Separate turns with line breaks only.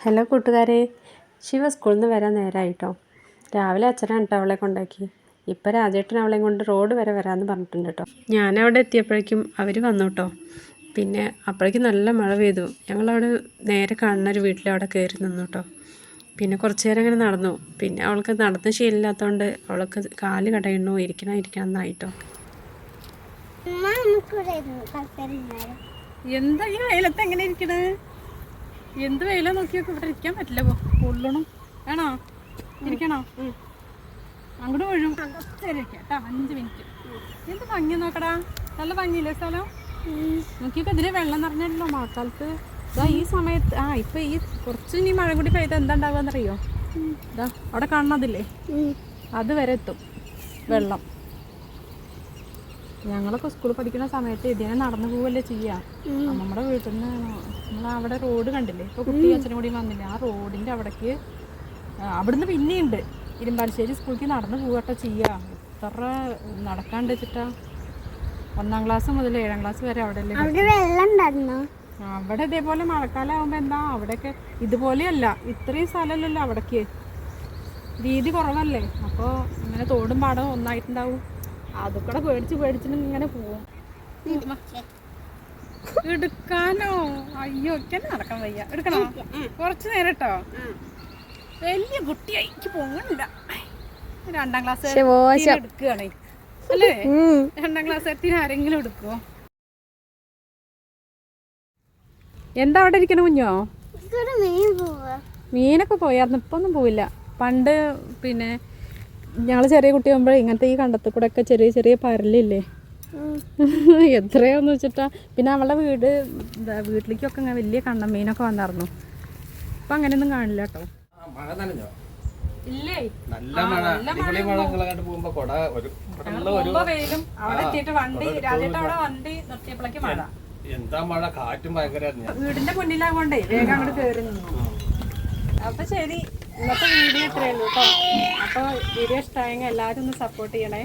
Hello കൂട്ടുകാരെ, ശിവ സ്കൂളിൽ നിന്ന് വരാൻ നേരമായിട്ടോ. രാവിലെ അച്ഛനാണ് കേട്ടോ അവളെ കൊണ്ടാക്കി. ഇപ്പോൾ രാജേട്ടൻ അവളെയും കൊണ്ട് റോഡ് വരെ വരാമെന്ന് പറഞ്ഞിട്ടുണ്ട് കേട്ടോ. ഞാനവിടെ എത്തിയപ്പോഴേക്കും അവർ വന്നു കേട്ടോ. പിന്നെ അപ്പോഴേക്കും നല്ല മഴ പെയ്തു. ഞങ്ങളവിടെ നേരെ കാണുന്ന ഒരു വീട്ടിൽ അവിടെ കയറി നിന്നു കേട്ടോ. പിന്നെ കുറച്ച് നേരം ഇങ്ങനെ നടന്നു. പിന്നെ അവൾക്ക് നടന്ന ശീലമില്ലാത്തതുകൊണ്ട് അവൾക്ക് കാല് കടയണോ ഇരിക്കണം എന്നായിട്ടോ.
എന്താ ഈ വെയിലത്ത് എങ്ങനെ ഇരിക്കണേ? എന്ത് വെയിലാ നോക്കിയൊക്കെ ഇവിടെ ഇരിക്കാൻ പറ്റില്ല. പൊള്ളണം. വേണോ ഇരിക്കണോ? അങ്ങോട്ട് വീഴും. കേട്ടോ 5 മിനിറ്റ്. എന്ത് ഭംഗി നോക്കടാ, നല്ല ഭംഗിയില്ലേ സ്ഥലം? നോക്കിയപ്പോൾ ഇതിൽ വെള്ളം നിറഞ്ഞല്ലോ മഴക്കാലത്ത്. ഇതാ ഈ സമയത്ത് ഇപ്പം ഈ കുറച്ച് ഇനി മഴ കൂടി പെയ്ത് എന്താ ഉണ്ടാവുകയെന്നറിയോ? ഇതാ അവിടെ കാണുന്നതില്ലേ, അത് വരെ എത്തും വെള്ളം. ഞങ്ങളൊക്കെ സ്കൂളിൽ പഠിക്കുന്ന സമയത്ത് ഇതിനെ നടന്നു പോവല്ലേ ചെയ്യുക. നമ്മുടെ വീട്ടിൽ നിന്ന് നമ്മൾ അവിടെ റോഡ് കണ്ടില്ലേ, ഇപ്പോൾ കുട്ടി അച്ഛനും കൂടി വന്നില്ലേ, ആ റോഡിൻ്റെ അവിടേക്ക് അവിടുന്ന് പിന്നെയുണ്ട് ഇരുമ്പാലശ്ശേരി സ്കൂളിലേക്ക് നടന്നു പോകട്ടോ ചെയ്യുക. എത്ര നടക്കാണ്ട് വെച്ചിട്ടാ. 1ാം ക്ലാസ് മുതൽ 7ാം ക്ലാസ് വരെ അവിടെ അല്ലേ. അവിടെ ഇതേപോലെ മഴക്കാലം ആകുമ്പോൾ എന്താ അവിടെയൊക്കെ ഇതുപോലെയല്ല, ഇത്രയും സ്ഥലമല്ലല്ലോ അവിടേക്ക്, വീതി കുറവല്ലേ. അപ്പോൾ ഇങ്ങനെ തോടും പാടവും ഒന്നായിട്ടുണ്ടാവും. അതൊക്കെ പേടിച്ചിട്ട് ഇങ്ങനെ പോവും. എടുക്കാനോ? അയ്യോ ഒക്കെ നടക്കാൻ വയ്യ. എടുക്കണോ? കുറച്ച് നേരം കേട്ടോ. വലിയ കുട്ടിയായി പോകണില്ല. 2ാം ക്ലാസ് എടുക്കുകയാണേ അല്ലേ? 2ാം ക്ലാസ് എത്തിന് ആരെങ്കിലും എടുക്കുമോ? എന്താ അവിടെ ഇരിക്കണ കുഞ്ഞോ? മീനൊക്കെ പോയായിരുന്നു, ഇപ്പൊ ഒന്നും പോവില്ല. പണ്ട് പിന്നെ ഞങ്ങൾ ചെറിയ കുട്ടിയാകുമ്പോൾ ഇങ്ങനത്തെ ഈ കണ്ടത്തിൽ കൂടെ ഒക്കെ ചെറിയ ചെറിയ പരലില്ലേ, എത്രയാന്ന് വെച്ചിട്ടാ. പിന്നെ അവളുടെ വീട്ടിലേക്കൊക്കെ ഇങ്ങനെ വലിയ കണ്ണൻ മീനൊക്കെ വന്നായിരുന്നു. ഇപ്പം അങ്ങനെയൊന്നും കാണില്ല കേട്ടോ. വെയിലും അവിടെ എത്തിയിട്ട് രാജേട്ടൻ അവിടെ വണ്ടി നിർത്തിയപ്പോഴേക്ക് മഴ.
എന്താ മഴ, കാറ്റും ഭയങ്കര.
വീടിന്റെ മുന്നിലാകൊണ്ടേ വേഗം അങ്ങോട്ട് കയറി നിന്നു. അപ്പൊ ശരി, ഇന്നത്തെ വീഡിയോ ഇത്രയേ ഉള്ളൂ കേട്ടോ. അപ്പോൾ വീഡിയോ ഇഷ്ടമായെങ്കിൽ എല്ലാവരും ഒന്ന് സപ്പോർട്ട് ചെയ്യണേ.